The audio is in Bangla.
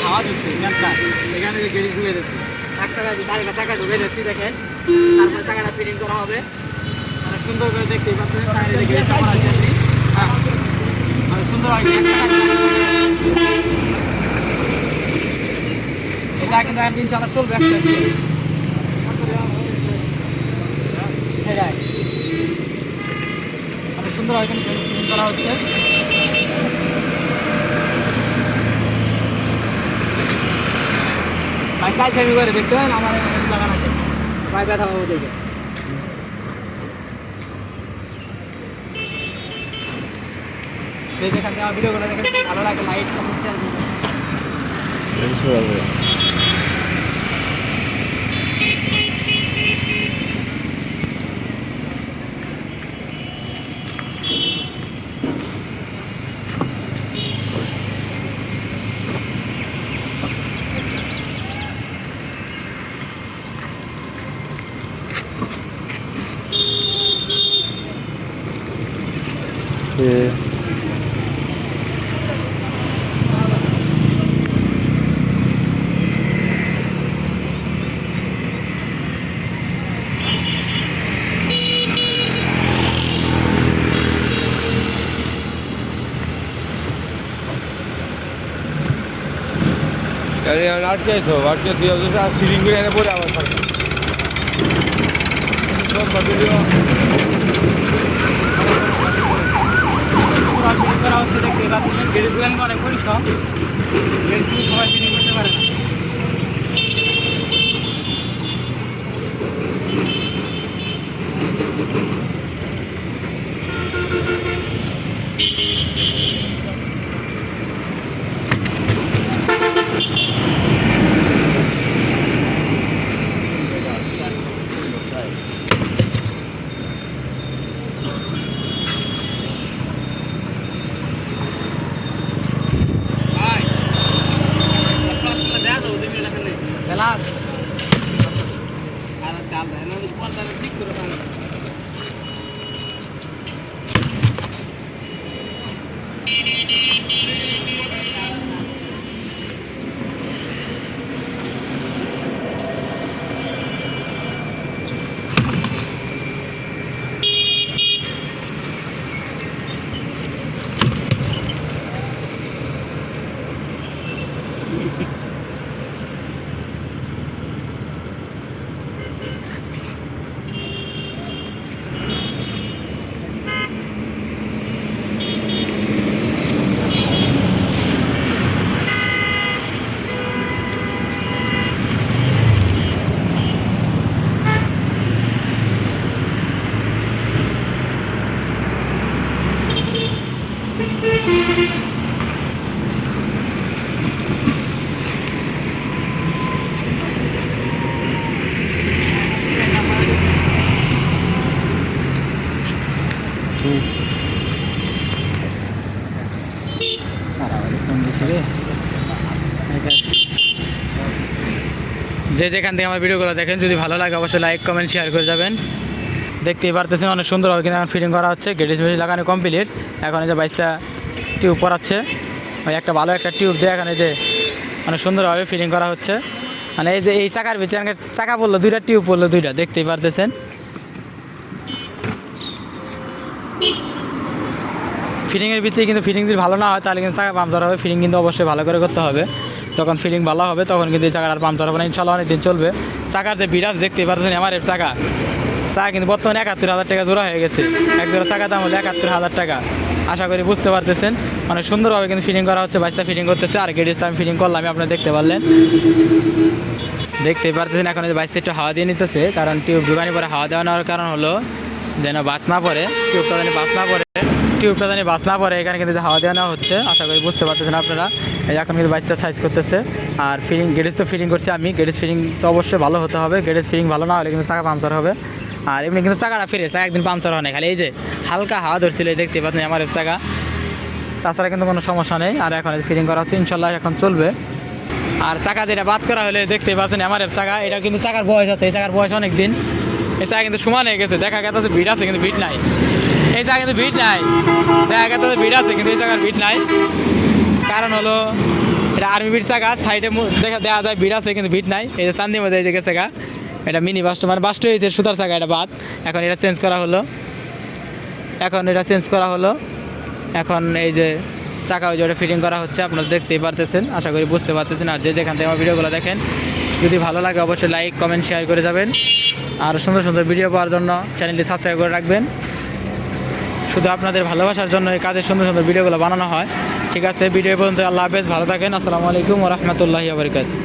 হাওয়া ঢুকছে এখানে গেড়ি ঢুকে যাচ্ছে এক টাকা চারটা টাকা ঢুকে যাচ্ছি দেখেন তারপরে টাকাটা ফিটিং করা হবে মানে সুন্দর করে দেখতেই পাচ্ছেন হ্যাঁ সুন্দর এটা কিন্তু একদিন চালা চলবে একটা সুন্দর হয় কিন্তু ফিটিং করা হচ্ছে কাজ ছবি করে দেখছেন আমার লাগানো আছে পায়ে ব্যথা পাবো দেখে যেখান থেকে আমার ভিডিওগুলো দেখে ভালো লাগে লাইক আটকে তুই ফিলিং করে এনে পরে আবার করা হচ্ছে দেখতে পাচ্ছেন গেড়ি দোকান অনেক পরিশ্রম গেড়ি সবাই ফিটিং করতে পারে না Kelas. Alat kamera, lalu kuat dalam tik kurang. যে যেখান থেকে আমার ভিডিওগুলো দেখেন যদি ভালো লাগে অবশ্যই লাইক কমেন্ট শেয়ার করে যাবেন দেখতেই পারতেছেন অনেক সুন্দর হবে কিন্তু এখন ফিটিং করা হচ্ছে গেটিস মেশিন লাগানো কমপ্লিট এখন এই যে 22টা টিউব পরাচ্ছে ওই একটা ভালো একটা টিউব দিয়ে এখানে যে অনেক সুন্দরভাবে ফিটিং করা হচ্ছে মানে এই যে এই চাকার ভিতরে চাকা পড়লো 2টা টিউব পড়লো 2টা দেখতেই পারতেছেন ফিটিংয়ের ভিতরে কিন্তু ফিটিং যদি ভালো না হয় তাহলে কিন্তু চাকা পাংচার হবে ফিটিং কিন্তু অবশ্যই ভালো করে করতে হবে তখন ফিটিং ভালো হবে তখন কিন্তু এই চাকাটা পাংচার হবে না ইনশাল্লাহ অনেক দিন চলবে চাকার যে বিরাজ দেখতেই পারতেছেন আমার এর চাকা কিন্তু বর্তমানে 71,000 টাকা জোড়া হয়ে গেছে এক জোড়া চাকা দাম হলো 71,000 টাকা আশা করি বুঝতে পারতেছেন অনেক সুন্দরভাবে কিন্তু ফিটিং করা হচ্ছে 22টা ফিটিং করতেছে আর গেটিসটা আমি ফিটিং করলাম আপনারা দেখতে পারলেন দেখতেই পারতেছেন এখন 22টা একটু হাওয়া দিয়ে নিতেছে কারণ টিউব দোকানে পরে হাওয়া দেওয়ানোর কারণ হলো যেন বাস না পড়ে টিউবটা যেন বাস না পড়ে এখানে কিন্তু হাওয়া দেওয়া হচ্ছে আশা করি বুঝতে পারতেছেন আপনারা এখন কিন্তু 22টা সাইজ করতেছে আর ফিটিং গেটিস তো ফিটিং করছি আমি গেটিস ফিটিং তো অবশ্যই ভালো হতে হবে গেটিস ফিটিং ভালো না হলে কিন্তু চাকা পাংচার হবে আর এমনি কিন্তু চাকাটা ফিরে চাকা একদিন পাংচার হয় না খালি এই যে হালকা হাওয়া ধরছিল দেখতে পাচ্ছেন আমার চাকা তাছাড়া কিন্তু কোনো সমস্যা নেই আর এখন ফিটিং করা হচ্ছে ইনশাল্লাহ এখন চলবে আর চাকা যেটা বাদ করা হলে দেখতে পাচ্ছেন আমার চাকা এটা কিন্তু চাকার বয়স আছে এই চাকার বয়স অনেক দিন এই চাকা কিন্তু সমান হয়ে গেছে দেখা গেছে ভিড় আছে কিন্তু ভিড় নাই এই চাকা কিন্তু ভিড় নাই দেখা গেছে ভিড় আছে কিন্তু এই চাকার ভিড় নাই কারণ হলো এটা আর্মি বিট চাকা, সাইডে দেখা যায় বিট আছে কিন্তু বিট নাই। এই যে চান্দির মধ্যে এই যে গেছে গা, এটা মিনি বাস্ট মানে বাস্ট হয়েছে সুতার চাকা, এটা বাদ। এখন এটা চেঞ্জ করা হলো, এখন এই যে চাকা ওই যে ওটা ফিটিং করা হচ্ছে, আপনারা দেখতেই পারতেছেন, আশা করি বুঝতে পারতেছেন। আর যে যেখান থেকে আমার ভিডিওগুলো দেখেন, যদি ভালো লাগে অবশ্যই লাইক কমেন্ট শেয়ার করে যাবেন। আর সুন্দর সুন্দর ভিডিও পাওয়ার জন্য চ্যানেলটি সাবস্ক্রাইব করে রাখবেন। শুধু আপনাদের ভালোবাসার জন্য এই কাজের সুন্দর সুন্দর ভিডিওগুলো বানানো হয়। ঠিক আছে, ভিডিও পর্যন্ত আল্লাহ হাফেজ, ভালো থাকেন। আসসালামু আলাইকুম ওয়া রাহমাতুল্লাহি ওয়া বারাকাতুহু।